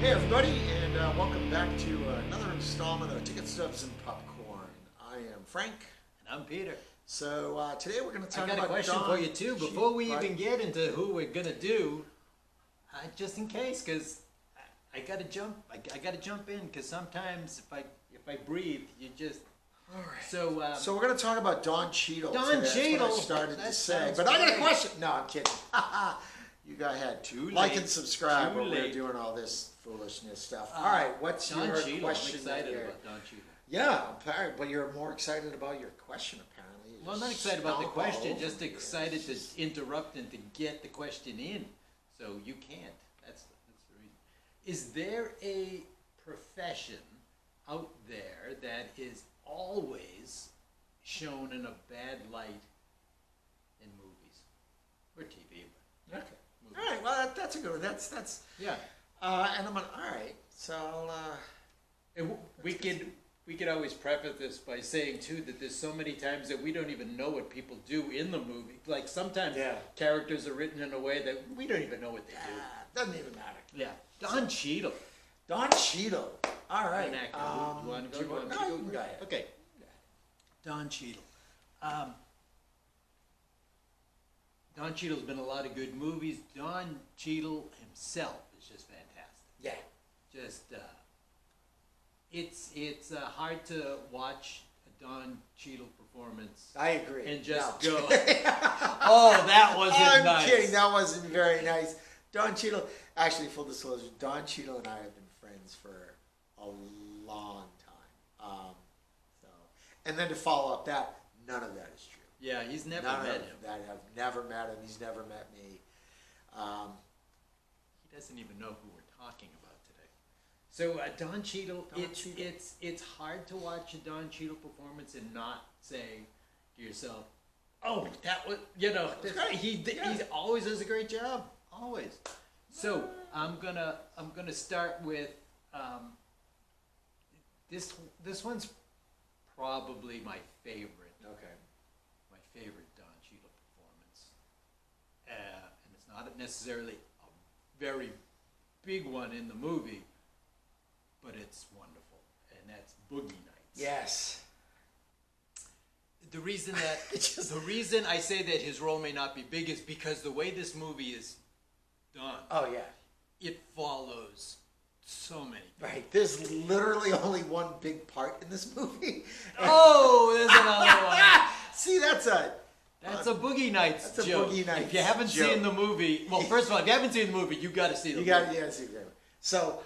Hey everybody, and welcome back to another installment of Ticket Stubs and Popcorn. I am Frank. And I'm Peter. So today we're going to talk about I got a question for you too. Before we even get into who we're going to do, just in case, because I got to jump. I got to jump in because sometimes if I breathe, you just. All right. So we're going to talk about Don Cheadle. Don Cheadle. That's what I started to say, but I got a question. No, I'm kidding. You go ahead. Like and subscribe when we're doing all this foolishness stuff. All right, what's Don your Cheadle. question? I'm excited about Don Cheadle. Yeah, but you're more excited about your question apparently. Well, I'm not excited about the question, just excited to interrupt and to get the question in. So you can't. That's the reason. Is there a profession out there that is always shown in a bad light in movies or TV? Okay. Movies. All right. Well, that's a good one. That's yeah. And I'm like, all right. So we could always preface this by saying too that there's so many times that we don't even know what people do in the movie. Like sometimes characters are written in a way that we don't even know what they do. Doesn't even matter. Yeah. Don Cheadle. Don Cheadle. All right. An actor. You want to go? No, you can go ahead. Okay. Don Cheadle. Don Cheadle's been in a lot of good movies. Don Cheadle himself is just fantastic. Yeah. Just it's hard to watch a Don Cheadle performance. I agree. And just go, oh, that wasn't nice. I'm kidding. That wasn't very nice. Don Cheadle, actually, full disclosure, Don Cheadle and I have been friends for a long time. And then to follow up that, none of that is true. Yeah, he's never met him. That I've never met him. He's never met me. He doesn't even know who we're talking about today. So Don Cheadle, it's hard to watch a Don Cheadle performance and not say to yourself, "Oh, that was that's great." He always does a great job, always. So I'm gonna start with this one's probably my favorite. Okay. My favorite Don Cheadle performance, and it's not necessarily a very big one in the movie, but it's wonderful, and that's Boogie Nights. Yes. The reason I say that his role may not be big is because the way this movie is done. Oh yeah. It follows so many people. Right. There's literally only one big part in this movie. Oh, there's another one. See, that's a Boogie Nights that's joke. A Boogie Nights if you haven't joke. seen the movie, well, first of all, if you haven't seen the movie, you got to see the movie. You got to see the movie. So,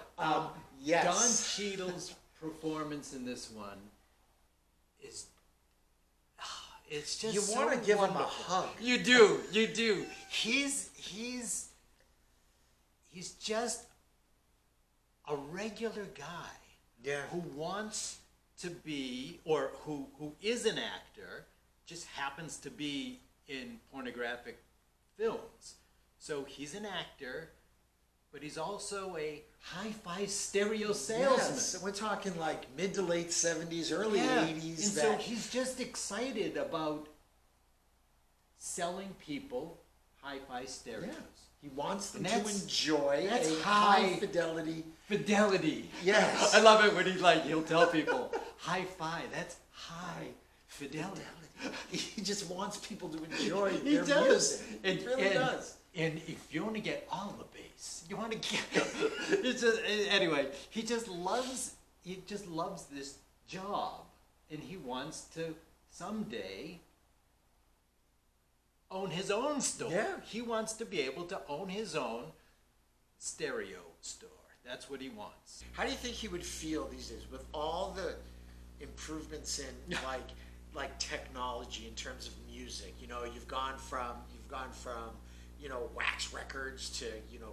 yes. Don Cheadle's performance in this one is, it's just you want to give him a hug. You do. He's just a regular guy who wants to be, or who is an actor, just happens to be in pornographic films. So he's an actor, but he's also a hi-fi stereo salesman. Yes, we're talking like mid to late 70s, early 80s. And so he's just excited about selling people hi-fi stereos. Yeah. He wants them to enjoy that's high fidelity. Fidelity. Yes. I love it when he'll tell people, hi-fi, that's high fidelity. He just wants people to enjoy He their does. music. He really does. And if you want to get all the bass, you want to get it's just, anyway, he just loves this job, and he wants to someday own his own store. Yeah. He wants to be able to own his own stereo store. That's what he wants. How do you think he would feel these days with all the improvements in like technology in terms of music? You've gone from wax records to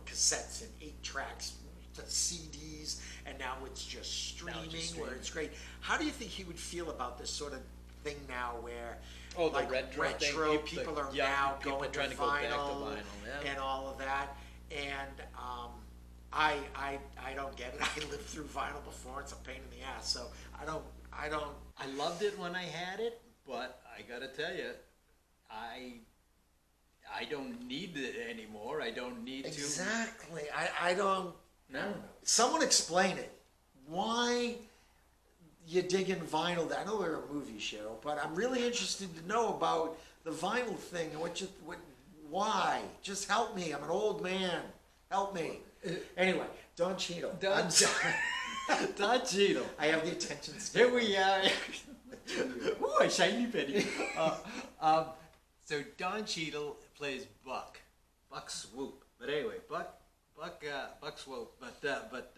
cassettes and 8 tracks to CDs, and now it's just streaming where it's great. How do you think he would feel about this sort of thing now where the retro people are now going to trying to vinyl, go back to vinyl and all of that? And I don't get it. I lived through vinyl before. It's a pain in the ass. So I don't. I loved it when I had it, but I gotta tell you, I don't need it anymore. I don't need exactly. I don't. No. Someone explain it. Why you dig in vinyl? I know we're a movie show, but I'm really interested to know about the vinyl thing and why. Just help me. I'm an old man. Help me. Anyway, Don Cheadle. I'm sorry. Don Cheadle. I have the attention span. Here we are. Ooh, a shiny penny. So Don Cheadle plays Buck Swoop. But anyway, Buck Swoop. But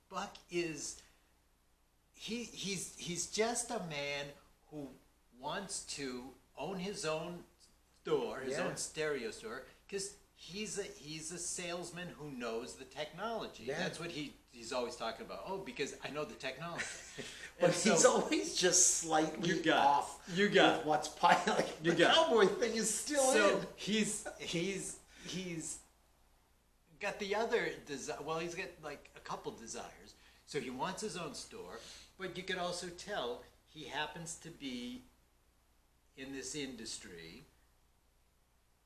Buck is he's just a man who wants to own his own store, his own stereo store, because he's a salesman who knows the technology. Yeah. That's what he's always talking about. Oh, because I know the technology. But And he's always just slightly off with what's like the cowboy thing is still in. So he's got the other he's got like a couple desires. So he wants his own store, but you could also tell he happens to be in this industry.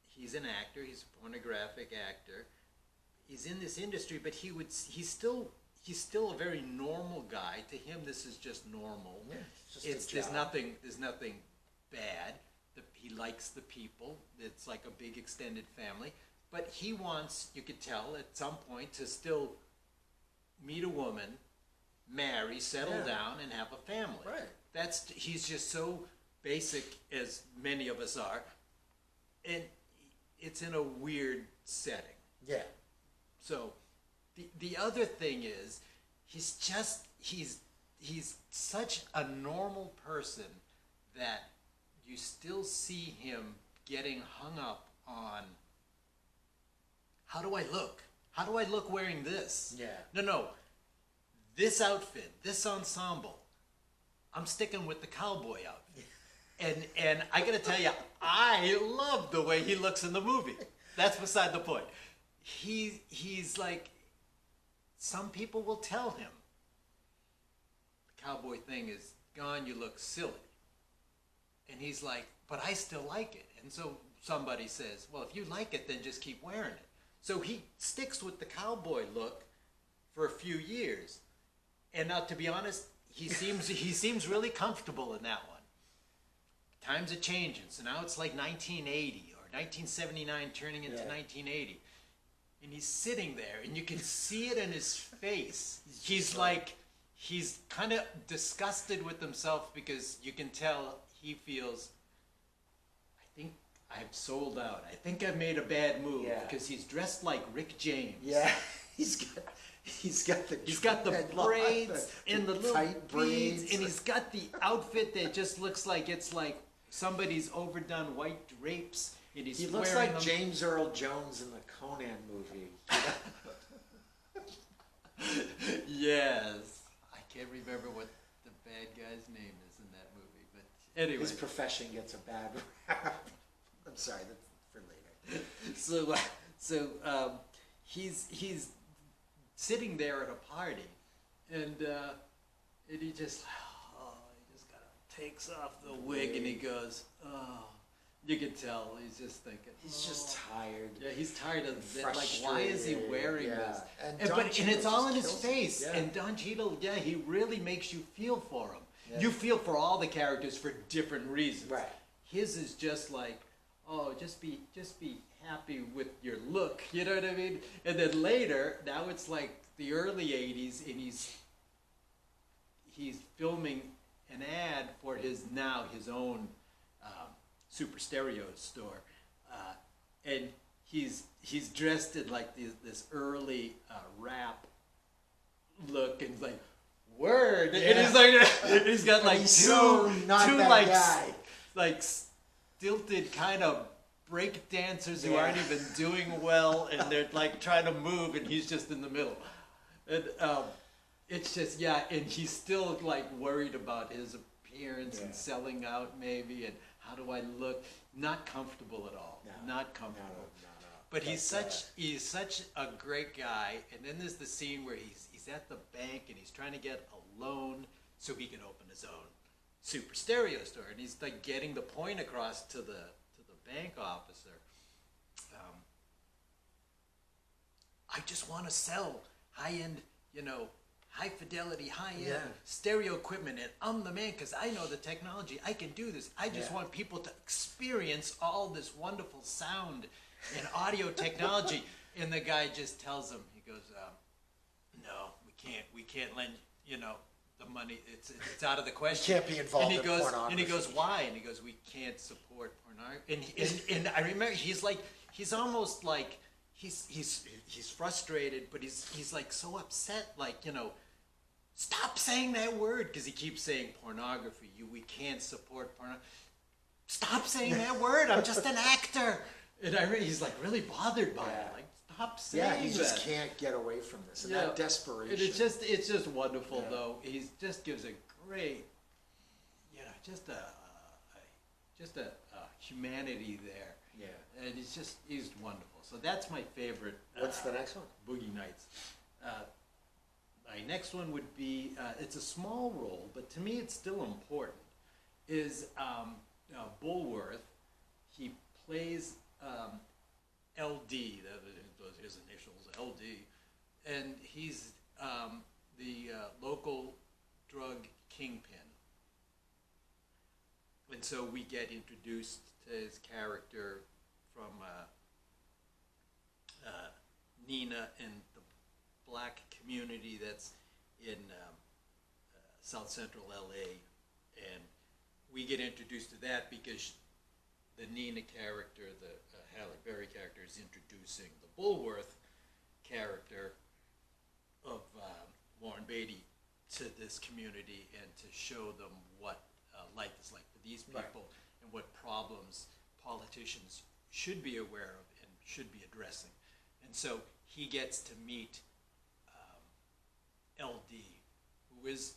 He's an actor. He's a pornographic actor. He's in this industry, but he's still a very normal guy. To him, this is just normal. Yeah, it's just a job. There's nothing bad. He likes the people. It's like a big extended family. But he wants, you could tell at some point, to still meet a woman, marry, settle down, and have a family. Right. He's just so basic, as many of us are, and it's in a weird setting. Yeah. So the other thing is he's such a normal person that you still see him getting hung up on, how do I look? How do I look wearing this? Yeah. No. This outfit, this ensemble, I'm sticking with the cowboy outfit. And I gotta tell you, I love the way he looks in the movie. That's beside the point. He's like, some people will tell him, the cowboy thing is gone, you look silly. And he's like, but I still like it. And so somebody says, well, if you like it, then just keep wearing it. So he sticks with the cowboy look for a few years. And now, to be honest, he seems really comfortable in that one. Times are changing, so now it's like 1980 or 1979 turning into 1980. And he's sitting there, and you can see it in his face. He's kind of disgusted with himself, because you can tell he feels, I think I've sold out. I think I've made a bad move, because he's dressed like Rick James. Yeah, he's got the braids and the little tight braids, and he's got the outfit that just looks like it's like somebody's overdone white drapes. And he looks like James Earl Jones in the Conan movie. Yes, I can't remember what the bad guy's name is in that movie, but anyway, his profession gets a bad rap. I'm sorry, that's for later. So he's sitting there at a party, and he just kind of takes off the wig, and he goes, oh. You can tell he's just thinking. He's just tired. Yeah, he's tired of it. Like, why is he wearing this? And it's all in his face. Yeah. And Don Cheadle, he really makes you feel for him. Yeah. You feel for all the characters for different reasons. Right. His is just like, oh, just be happy with your look. You know what I mean? And then later, now it's like the early '80s, and he's filming an ad for his own super stereo store, and he's dressed in like this early rap look, and he's like, word, and he's like, he's got like two like stilted kind of break dancers who aren't even doing well, and they're like trying to move, and he's just in the middle, and it's just and he's still like worried about his appearance and selling out maybe, and how do I look? Not comfortable at all. No, not comfortable. No. But he's such a great guy. And then there's the scene where he's at the bank, and he's trying to get a loan so he can open his own super stereo store. And he's like getting the point across to the bank officer. I just want to sell. high-end, high fidelity, high-end Yeah. stereo equipment, and I'm the man because I know the technology. I can do this. I just want people to experience all this wonderful sound and audio technology. And the guy just tells him, he goes, no, we can't lend, the money. It's out of the question. You can't be involved in pornography. And he goes, why? And he goes, we can't support pornography. And I remember he's almost like he's frustrated, but he's like so upset, like, stop saying that word, because he keeps saying pornography. We can't support pornography. Stop saying that word. I'm just an actor. And he's like really bothered by it. Like, stop saying that. Yeah, he just can't get away from this, and that desperation. And it's just wonderful though. He just gives a great, just a humanity there. Yeah. And he's wonderful. So that's my favorite. What's the next one? Boogie Nights. My next one would be, it's a small role, but to me it's still important, is Bulworth. He plays LD, those are his initials, LD, and he's the local drug kingpin. And so we get introduced to his character from Nina and the black community that's in South Central LA, and we get introduced to that because the Nina character, the Halle Berry character, is introducing the Bulworth character of Warren Beatty to this community and to show them what life is like for these people and what problems politicians should be aware of and should be addressing. And so he gets to meet LD, who is,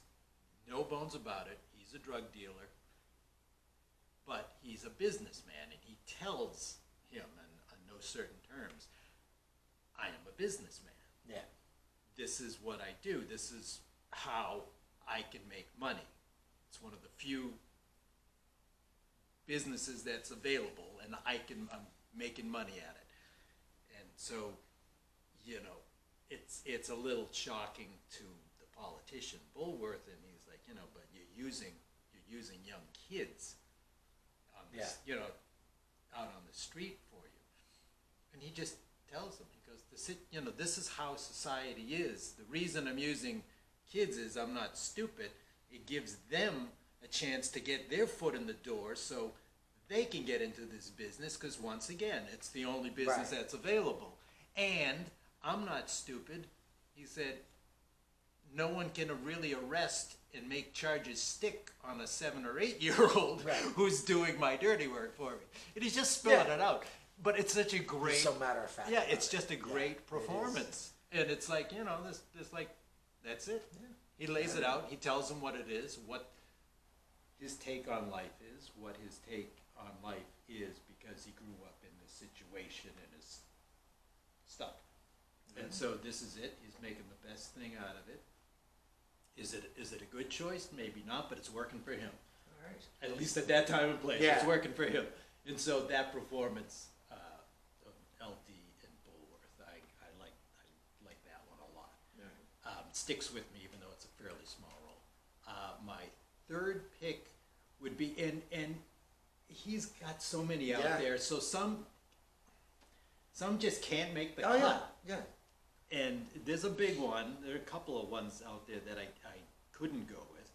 no bones about it, he's a drug dealer, but he's a businessman, and he tells him in no certain terms, I am a businessman. Yeah. This is what I do. This is how I can make money. It's one of the few businesses that's available, and I'm making money at it. And so, it's a little shocking to the politician Bulworth, and he's like, but you're using young kids on this, out on the street for you. And he just tells them, he goes, this is how society is. The reason I'm using kids is I'm not stupid. It gives them a chance to get their foot in the door so they can get into this business, because once again, it's the only business that's available. And I'm not stupid. He said, no one can really arrest and make charges stick on a 7 or 8 year old who's doing my dirty work for me. And he's just spilling it out. But it's such a great, so matter of fact. Yeah, it's just a great performance. And it's like, this like, that's it. Yeah. He lays it out. He tells them what it is, what his take on life is, what his take on life is, because he grew up in this situation and is stuck. And so this is it. He's making the best thing out of it. Is it a good choice? Maybe not, but it's working for him. All right. At least at that time and place, it's working for him. And so that performance of LD and Bulworth, I like that one a lot. Yeah. It sticks with me, even though it's a fairly small role. My third pick would be, and he's got so many out there. So some just can't make the cut. Yeah. And there's a big one. There are a couple of ones out there that I couldn't go with.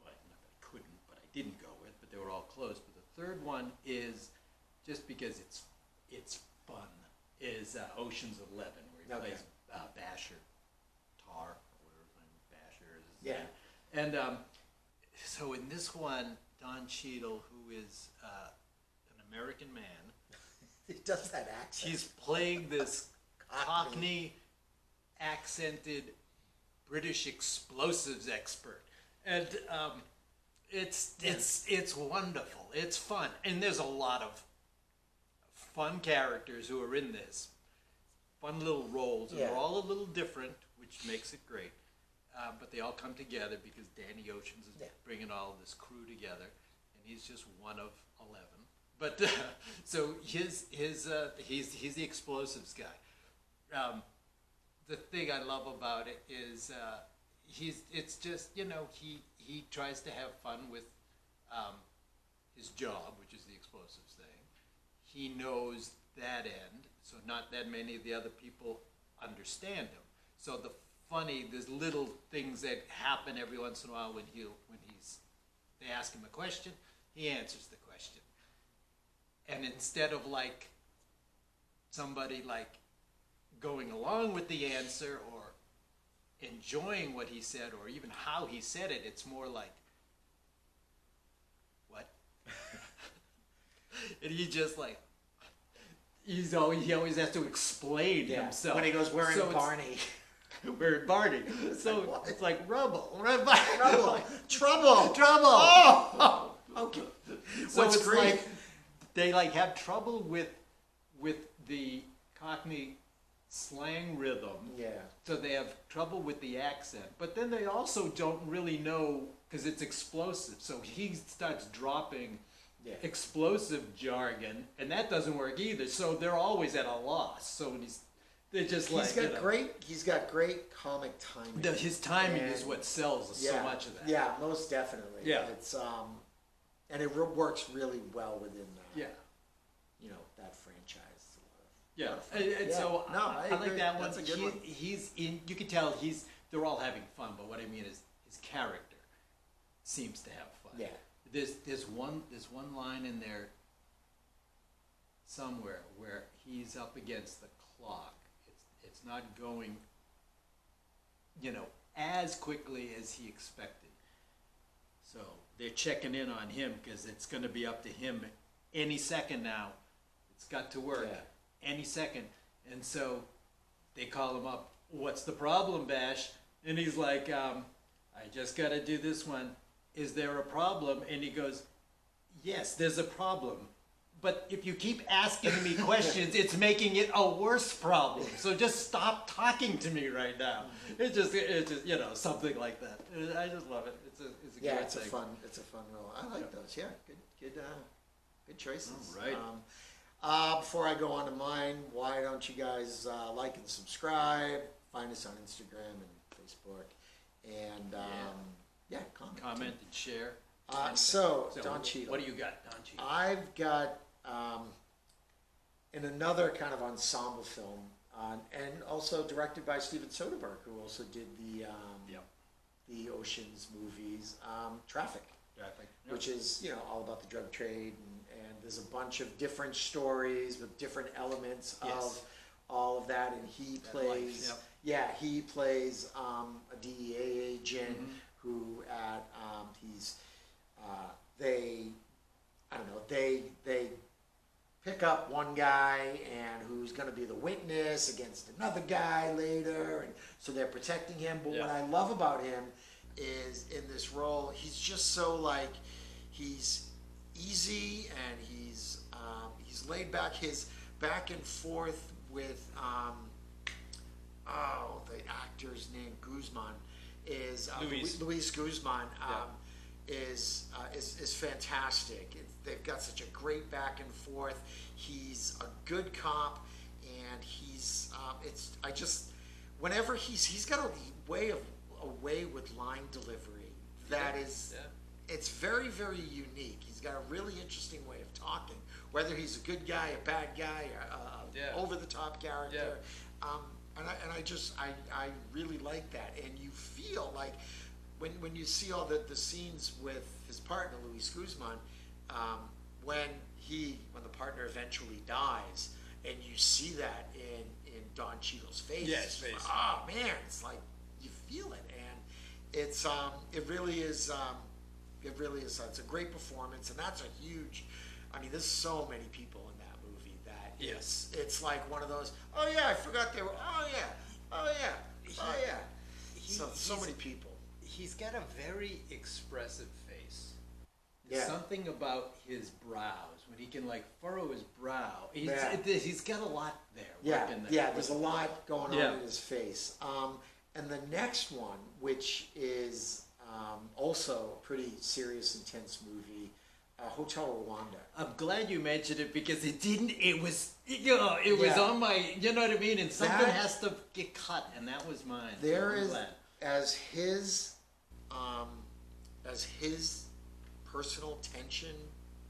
Well, not that I couldn't, but I didn't go with. But they were all close. But the third one is, just because it's fun, is Ocean's 11, where he plays Basher, Tar, or whatever his name, Basher is. Yeah. And so in this one, Don Cheadle, who is an American man, he does that accent. He's playing this Cockney accented British explosives expert, and it's wonderful. It's fun, and there's a lot of fun characters who are in this, fun little roles, and they're all a little different, which makes it great. But they all come together because Danny Oceans is bringing all this crew together, and he's just one of 11. But so he's the explosives guy. the thing I love about it is it's just, you know, he tries to have fun with his job, which is the explosives thing. He knows that end, so not that many of the other people understand him. So there's little things that happen every once in a while when they ask him a question, he answers the question. And instead of like somebody like going along with the answer or enjoying what he said or even how he said it, it's more like, what? And he just like, he always has to explain himself. When he goes, we're in Barney. We're in Barney. So it's like rubble. Trouble. Oh! Okay. So What's it's great? like they like have trouble with the Cockney slang rhythm. Yeah. So they have trouble with the accent. But then they also don't really know, because it's explosive. So he starts dropping explosive jargon, and that doesn't work either. So they're always at a loss. So when they're just like, he's got great comic timing. His timing is what sells so much of that. Yeah, most definitely. Yeah. It's and it works really well within that franchise. Yeah, and so No, I like agree. that one. That's a good one. He's in. You can tell they're all having fun, but what I mean is his character seems to have fun. Yeah. There's one line in there somewhere where he's up against the clock. It's not going, as quickly as he expected. So they're checking in on him because it's going to be up to him any second now. It's got to work any second. And so they call him up. What's the problem, Bash? And he's like, I just got to do this one. Is there a problem? And he goes, yes, there's a problem. But if you keep asking me questions, it's making it a worse problem. So just stop talking to me right now. It's just something like that. I just love it. It's a great It's thing. a fun role. I like those. Yeah, good choices. All right. Before I go on to mine, why don't you guys like and subscribe? Find us on Instagram and Facebook, and comment and share. So Don Cheadle. What do you got, Don Cheadle? I've got in another kind of ensemble film, and also directed by Steven Soderbergh, who also did the Ocean's movies, Traffic, which is all about the drug trade, and there's a bunch of different stories with different elements of all of that, and he plays a DEA agent who they pick up one guy and who's going to be the witness against another guy later, and so they're protecting him. But what I love about him is in this role, he's just so he's easy and he's laid back. His back and forth with the actor's name Guzman is Luis Guzman. Is fantastic. They've got such a great back and forth. He's a good cop, and whenever he's got a way with line delivery that is it's very, very unique. He's got a really interesting way of talking, whether he's a good guy, a bad guy, over the top character. And I really like that, and you feel like when you see all the scenes with his partner Luis Guzman, when the partner eventually dies, and you see that in Don Cheadle's face, oh man, it's like you feel it, and it really is it's a great performance, and that's a huge. I mean, there's so many people in that movie that it's like one of those. Oh yeah, I forgot they were. Oh yeah. So many people. He's got a very expressive face. There's something about his brows when he can furrow his brow. He's got a lot there. There's a lot going on in his face. And the next one, which is also a pretty serious, intense movie, Hotel Rwanda. I'm glad you mentioned it because it didn't. It was, it was Yeah. on my. You know what I mean? And something That- has to get cut, and that was mine. There I'm is glad. as his personal tension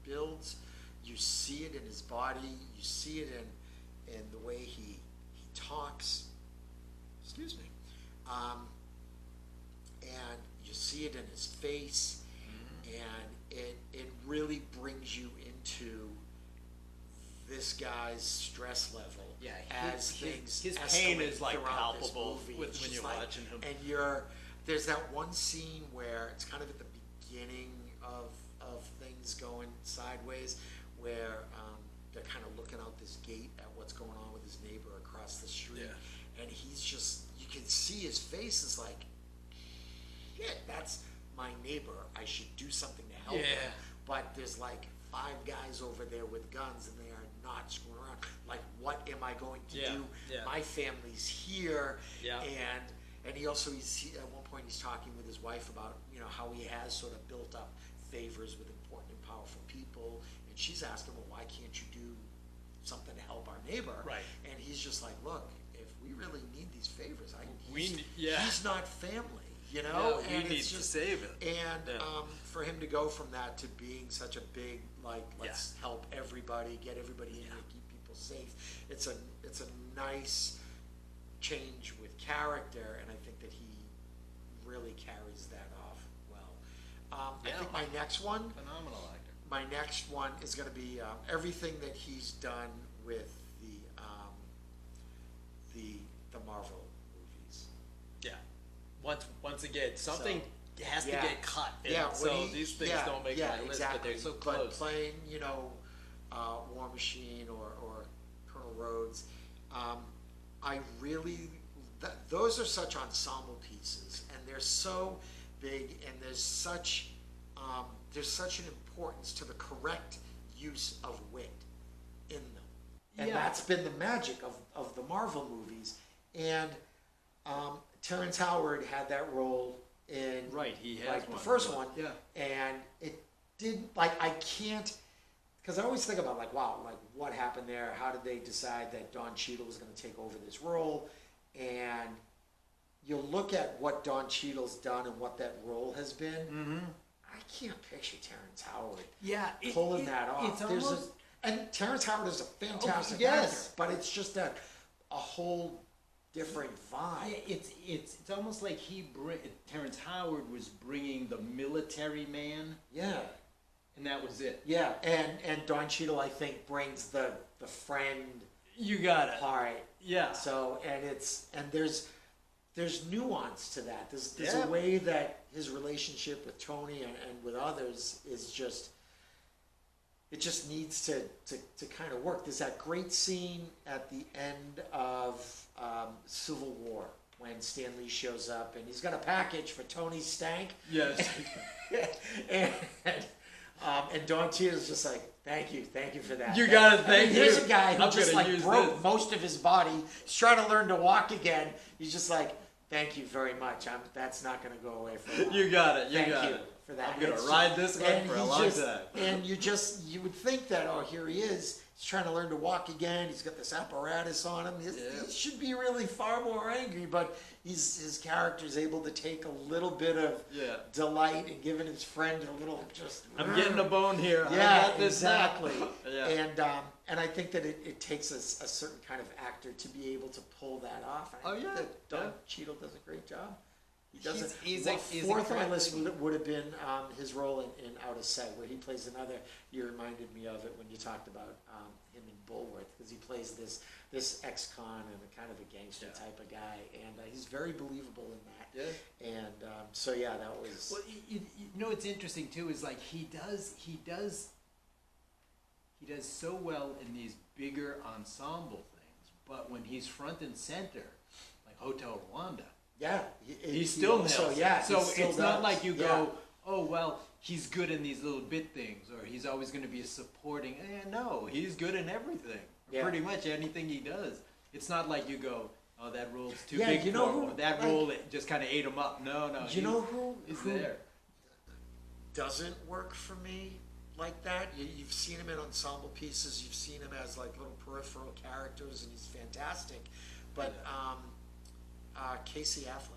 builds, you see it in his body, you see it in the way he talks. Excuse me. And you see it in his face, and it really brings you into this guy's stress level. Yeah, as things his pain escalate is like throughout this palpable movie. when It's you're just like- watching him. And there's that one scene where it's kind of at the beginning of things going sideways, where they're kind of looking out this gate at what's going on with his neighbor across the street, and he's just, you can see his face is like, shit, that's my neighbor. I should do something to help him. But there's like 5 guys over there with guns, and they are not screwing around. Like, what am I going to do? Yeah. My family's here, Yeah. and he also at one point he's talking with his wife about how he has sort of built up favors with important and powerful people, and she's asking, well, why can't you do something to help our neighbor? Right. And he's just like, look, if we really need these favors, We- he's not family, Yeah, we and need it's to just, save it. and Yeah. for him to go from that to being such a big, like, let's help everybody, get everybody in there, keep people safe. It's a nice change with character, and I think that he really carries that off well. I think my next one Phenomenal actor. My next one is going to be everything that he's done with the Marvel movies. Yeah. Once again, something has to yeah. get cut. And Yeah, so when these things don't make my list, but they're so But close. playing, War Machine or Colonel Rhodes, I really, those are such ensemble pieces, and they're so big, and there's such an importance to the correct use of wit in them. And that's been the magic of the Marvel movies. And Terrence Howard had that role in he has like one. the first one. Yeah. And it didn't, like, I can't, because I always think about, like, wow, like, what happened there? How did they decide that Don Cheadle was going to take over this role? And you'll look at what Don Cheadle's done and what that role has been. Mm-hmm. I can't picture Terrence Howard pulling that off. It's almost, and Terrence Howard is a fantastic actor, but it's just a whole different vibe. yeah, it's almost like Terrence Howard was bringing the military man, Yeah, and that was it. yeah, and Don Cheadle, I think, brings the friend You got it. part. Yeah. So and there's nuance to that. There's Yeah. a way that his relationship with Tony and with others is just. It just needs to kind of work. There's that great scene at the end of Civil War when Stan Lee shows up and he's got a package for Tony Stank. Yes. And Don Cheadle's just like, thank you for that. You gotta thank Here's you. a guy who I'm just gonna like use broke this. most of his body. He's trying to learn to walk again. He's just like, thank you very much. That's not going to go away for a while. You got it. Thank got you it. for that. I'm gonna It's ride just- this one and for a he's long just- time. And you would think that, oh, here he is. He's trying to learn to walk again. He's got this apparatus on him. He should be really far more angry, but his character is able to take a little bit of delight in giving his friend a little just. I'm getting a bone here. Yeah, I got this now. exactly. Yeah. And I think that it takes a certain kind of actor to be able to pull that off. I think that Don Cheadle does a great job. He does it. He's Fourth on my list would have been his role in Out of Sight, where he plays another. You reminded me of it when you talked about him in Bulworth, because he plays this ex-con and a kind of a gangster type of guy, and he's very believable in that. Yeah. And so that was. Well, you know what's interesting too is like he does so well in these bigger ensemble things, but when he's front and center, like Hotel Rwanda. Yeah, He still nails it. Yeah, so he still it's not does. like you go, oh well, he's good in these little bit things, or he's always going to be a supporting. No, he's good in everything. Yeah. Pretty much anything he does. It's not like you go, oh, that role's too Yeah, big you know for who- him. That like- role it just kind of ate him up. No, You know who is who there? doesn't work for me like that. You've seen him in ensemble pieces. You've seen him as like little peripheral characters, and he's fantastic. But Casey Affleck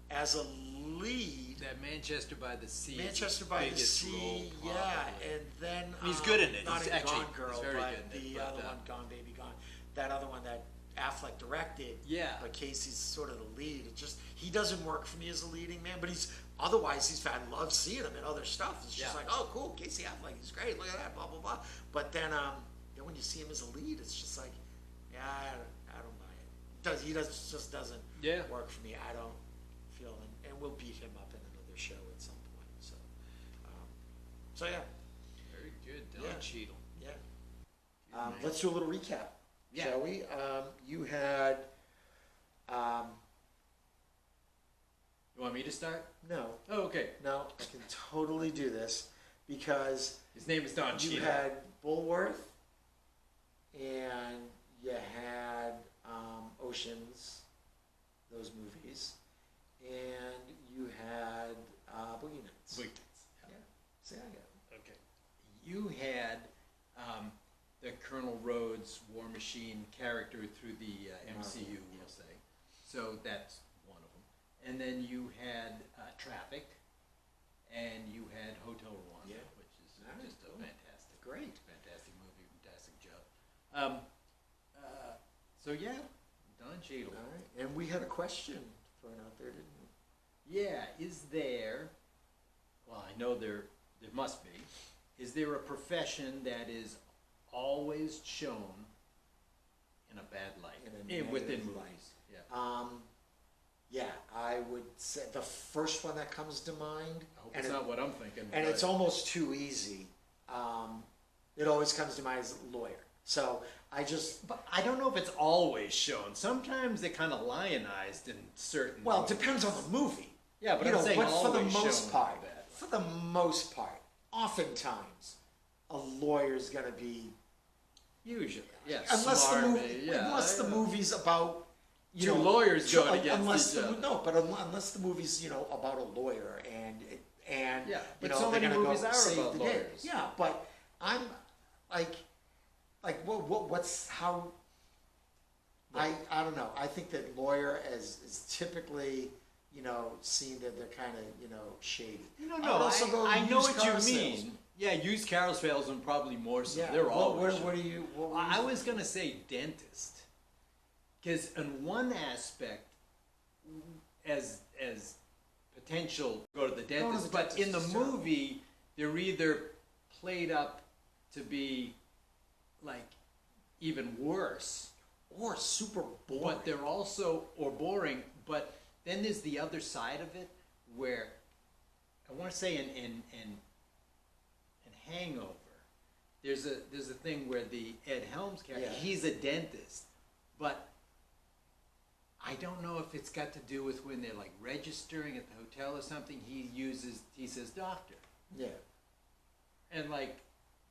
as a lead, That Manchester by the Sea. is Manchester his by the biggest Sea, role, yeah, probably. and then He's good in it. Not He's in actually Gone Girl, he's very but good in it, the but, other one, Gone Baby Gone, that other one that Affleck directed. Yeah. But Casey's sort of the lead. It just he doesn't work for me as a leading man, but otherwise I love seeing him in other stuff. It's just Yeah. like, oh cool, Casey Affleck, he's great. Look at that, blah blah blah. But then when you see him as a lead, it's just like, yeah, I don't buy it. He just doesn't Yeah. work for me. I don't feel, and we'll beat him up in another show at some point. So yeah, Very good. Don Yeah. Cheadle. yeah. man. Let's do a little recap, Yeah. shall we? You had You want me to start? no, Oh, okay. no. I can totally do this because His name is Don you Cheadle. had Bulworth and you had Oceans, those movies, and you had Boogie Nights. Boogie Nights. Yeah. See, I got it. Okay. You had the Colonel Rhodes War Machine character through the MCU, we'll say. So that's one of them. And then you had Traffic, and you had Hotel Rwanda, Yeah. which is Nice, just a cool. fantastic movie, fantastic job. So yeah, Don Cheadle. All right. And we had a question thrown out there, didn't we? Yeah, is there, well, I know there must be, is there a profession that is always shown in a bad light? In a Within negative movies. light. Yeah. Yeah, I would say the first one that comes to mind, I hope and it's not what I'm thinking. and but- it's almost too easy. It always comes to mind as lawyer. So But I don't know if it's always shown. Sometimes they're kind of lionized in certain. well, it depends on the movie. Yeah, but you I'm know, saying but for the always most shown part, like that. for the most part, oftentimes a lawyer's gonna be Usually, yeah. unless the smarmy, movie, yeah, unless the I know. movie's about Two lawyers sure, going against unless each the, other. No, but unless the movie's about a lawyer and Yeah, but so so many they're gonna movies go are save about the day. lawyers. Yeah, but I'm like what's how. I don't know. I think that lawyer is typically seen that they're kind of shady. No, I would no, also go I know used what you car mean. salesman. Yeah, used car salesmen probably more so. Yeah. They're always. What do you? What were I you was gonna say dentist, because in one aspect, as potential go to the dentist, but in the dentist, yeah. movie they're either played up to be like even worse, or super boring. but they're also or boring. But then there's the other side of it where I want to say in Hangover, there's a thing where the Ed Helms character, Yeah. he's a dentist, but I don't know if it's got to do with when they're like registering at the hotel or something. He says doctor, yeah. and like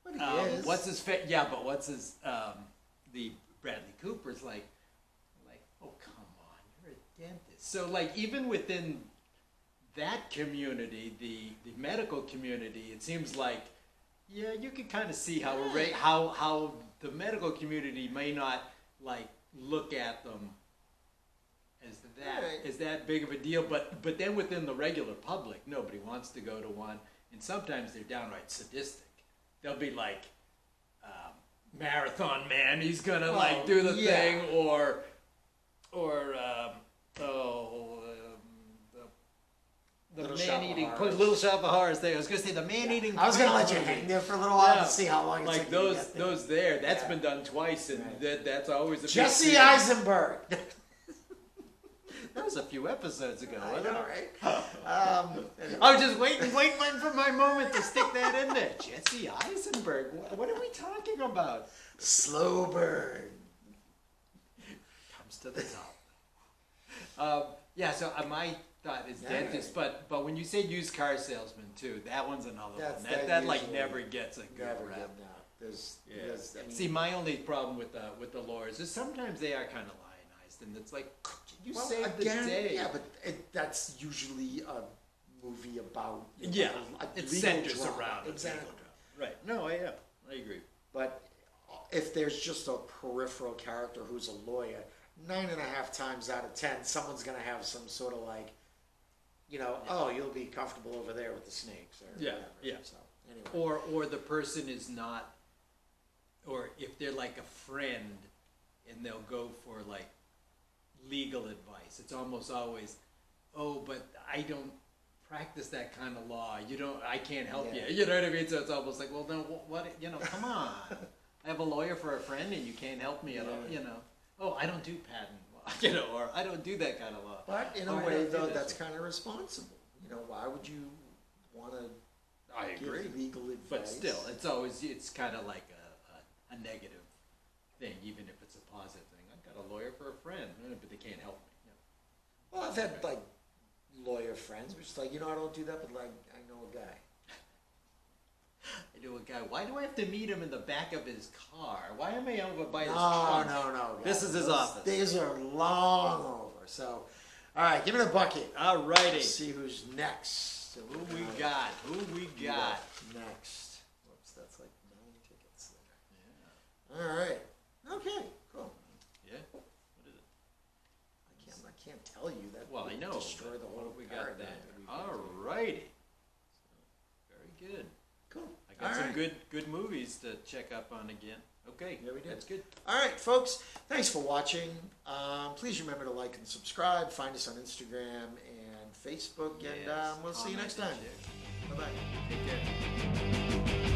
But he is. what's his yeah, but what's his the Bradley Cooper's like oh come on, you're a dentist. So like even within that community, the medical community, it seems like yeah, you can kind of see how how the medical community may not like look at them as that big of a deal, but then within the regular public, nobody wants to go to one, and sometimes they're downright sadistic. They'll be like, marathon man, he's gonna like do the thing, or the Little Shop of man-eating, Horrors. Little Shop of Horrors thing. I was gonna say the man-eating. I was gonna let you movie. hang there for a little while Yeah. to see how long it Like took you to those get there. those there. That's Yeah. been done twice, and Right. that's always a big Jesse deal. Eisenberg. That was a few episodes ago. I wasn't know, it? right? I was just waiting for my moment to stick that in there. Jesse Eisenberg. What are we talking about? Slow burn. Comes to the top. Yeah. So my thought is Yeah. dentist, but when you say used car salesman too, that one's another That's- one. that That like usually never gets a good Never rap. good now. There's, I mean, See, my only problem with the lawyers is sometimes they are kind of lionized, and it's like you well, saved again, the day. yeah, but that's usually a movie about Yeah, a it legal centers drama. around Exactly. legal drama. Right. No, I agree. But if there's just a peripheral character who's a lawyer, 9.5 times out of 10, someone's going to have some sort of like, oh, you'll be comfortable over there with the snakes or Yeah, whatever. yeah. So anyway, Or the person is not, or if they're like a friend, and they'll go for like legal advice. It's almost always, oh, but I don't practice that kind of law. I can't help Yeah. you. You know what I mean? So it's almost like, well, no, what, come on. I have a lawyer for a friend, and you can't help me at all. Oh, I don't do patent law, or I don't do that kind of law. but in Or a I way don't do though, this that's one. kind of responsible. Why would you want to I give agree. legal advice? But still, it's kind of like a negative thing, even if it's a positive thing. I've got a lawyer for a friend, but they can't help me. Well, I've had like lawyer friends, which is like, I don't do that, but like I know a guy. I know a guy. Why do I have to meet him in the back of his car? Why am I over by his No, trunk? no. This is his office. Days are long over. So, all right, give me the bucket. All righty. Let's see who's next. So Who we got? next? Whoops, that's like 9 tickets there. All right. Okay. Cool. Yeah. What is it? I can't tell you that. Well, I would know. Destroy but the whole what we got paradigm there? that we've All been righty. Very good. Cool. I got All some right. good movies to check up on again. Okay. Yeah, we did. That's good. All right, folks. Thanks for watching. Please remember to like and subscribe. Find us on Instagram and Facebook, and Yes, we'll see you next comment time. and share. Bye bye. Take care.